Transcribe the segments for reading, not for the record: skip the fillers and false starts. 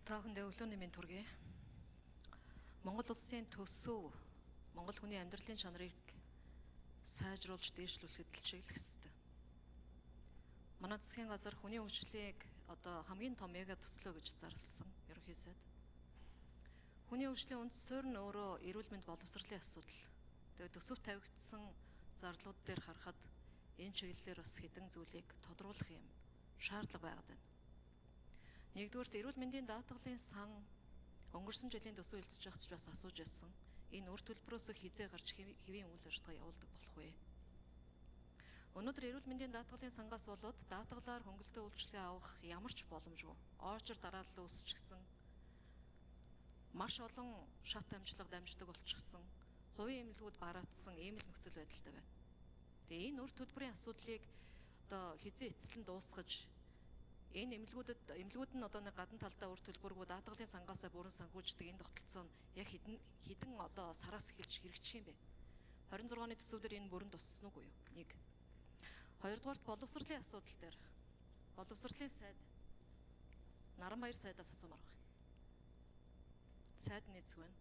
Та бүхэндээ өглөөний мэнд хүргэе. Монгол улсын төсөв Монгол хүний амьдралын чанарыг сайжруулж дээшлүүлэхэд чиглэх ёстой. Манай засгийн газар хүний хөгжлийг хамгийн том мега төслөө гэж зарласан ерөнхий сайд. Хүний хөгжлийн үндэс суурь нь өөрөө эрүүл мэнд боловсролын асуудал. Тэгээд төсөв тавигдсан зарлууд дээр харахад энэ чиглэлээр бас хэдэн зүйлийг тодруулах юм шаардлага байгаад байна. Нэгдүгээрт эрүүл мэндийн даатгалын сан өнгөрсөн жилийн төсөв хэлцэж байхад ч бас асууж байсан. Энэ үр төлбөрөөс хизээ гарч хэвийн үйл ажиллагаа явуулдаг болох вэ? Өнөөдөр эрүүл мэндийн даатгалын сангаас болоод даатгалаар хөнгөлөлтөө үйлчилгээ авах ямар ч боломжгүй. Оочор дараалал үүсчихсэн. Маш олон шат амжилтлага дамждаг болчихсон. Хувийн эмнэлгүүд бараацсан ийм л нөхцөл байдалтай байна. Тэгээ энэ үр төлбөрийн асуудлыг хизээ эцэслэн дуусгаж энэ эмнэлгүүд нь нэг гадна талдаа үр төлбөргүй даатгалын сангаасаа бүрэн санхүүждэг энэ тогтолцоо нь яг хэдэн сараас эхэлж хэрэгжих юм бэ? 26 оны төсөв дээр энэ бүрэн туссан уу юу? Нэг. Хоёрдугаарт боловсролын асуудал дээр. Боловсролын сайд Наранбаяр сайдаас асуумаар байна. Сайд нийцэх байна.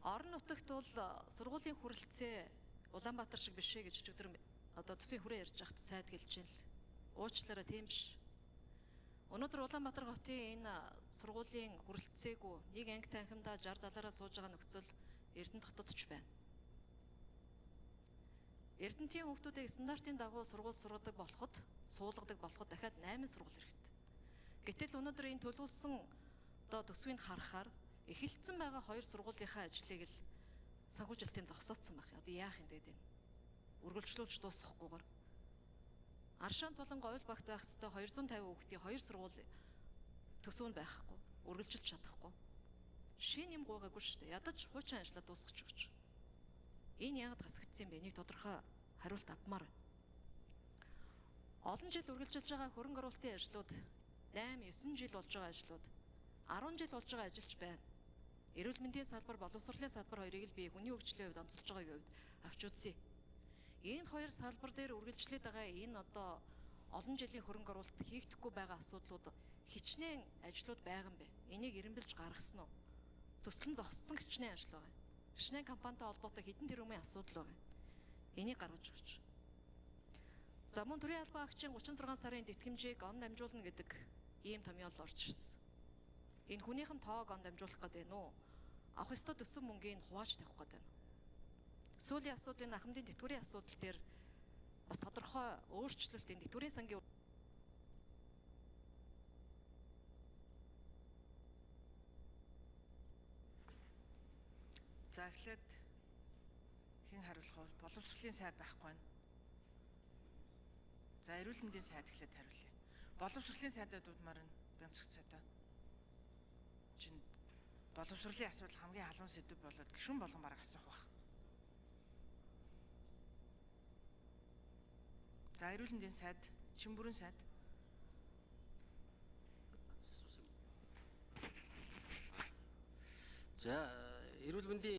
Орон нутагт бол сургуулийн хүрэлцээ Улаанбаатар шиг биш ээ гэж өчигдөр төсвийн хүрээ ярьж байхад сайд гэлж байна л. Уучлаарай, тийм биш. Өнөөдөр Улаанбаатар хотын энэ сургуулийн хүрэлцээгүй нэг анги танхимдаа 60-70-аараа сууж байгаа нөхцөл Эрдэнэт хотод ч байна. Эрдэнэтийн хүүхдүүдийг стандартын дагуу сургууль суулгадаг болоход дахиад 8 сургууль хэрэгтэй. Гэтэл өнөөдөр энэ төлөвлөсөн төсвийг харахаар эхэлсэн байгаа 2 сургуулийнхаа ажлыг л санхүүжилтийн зогсооцсон байх. Одоо яах юм тэгээд энэ? Үргэлжлүүлж дуусгахгүйгээр Аршаант болон Говьл багт байх ёстой 250 хүүхдийн 2 сургууль төсөв нь байхгүй. Үргэлжилж чадахгүй. Шин юм гуйгаагүй шүү дээ. Ядаж хуучин ажиллаа дуусгах гэж. Энэ яагаад хасагдсан юм бэ? Нэг тодорхой хариулт авмаар байна. Олон жил үргэлжилж байгаа хөрөнгө оруулалтын ажлууд 8-9 жил болж байгаа ажлууд 10 жил болж байгаа ажилч байна. Эрүүл мэндийн салбар, боловсролын салбар хоёрыг л би хүний хөгжлийн хувьд онцолж байгаагийн хувьд авч үзье. Энэ хоёр салбар дээр үргэлжлээд байгаа энэ олон жилийн хөрөнгө оруулалт хийгдэхгүй байгаа асуудлууд хичнээн ажлууд байгаа юм бэ? Энийг эренбэлж гаргасан уу? Төсөл нь зогссон хичнээн ажил байгаа. Хичнээн компанитай холбоотой хэдэн тэрбумын асуудал байгаа. Энийг гаргаж өгч. За мөн төрийн албан агчийн 36 сарын тэтгэмжийг он дамжуулна гэдэг ийм томьёол орж ирсэн. Энэ хүнийх нь тоог он дамжуулах гэдэг нь үү? Авах ёстой төсөв мөнгийг хувааж тавих гэдэг нь. Сүүлийн асуудлын ахмадын тэтгэврийн асуудал дээр бас тодорхой өөрчлөлт энэ тэтгэврийн сангийн За эхлээд хэн хариулах вэ? Боловсролын сайд байхгүй байна. За эрүүл мэндийн сайд эхлээд хариулъя. Боловсролын сайдад дуудмаар нь Бямцгт сайдаа. Чин боловсролын асуудал хамгийн халуун сэдв болоод гишүүн болгон бараг асуух байх. За эрүүл мэндийн сайд, чин бүрэн сайд. За эрүүл мэндийн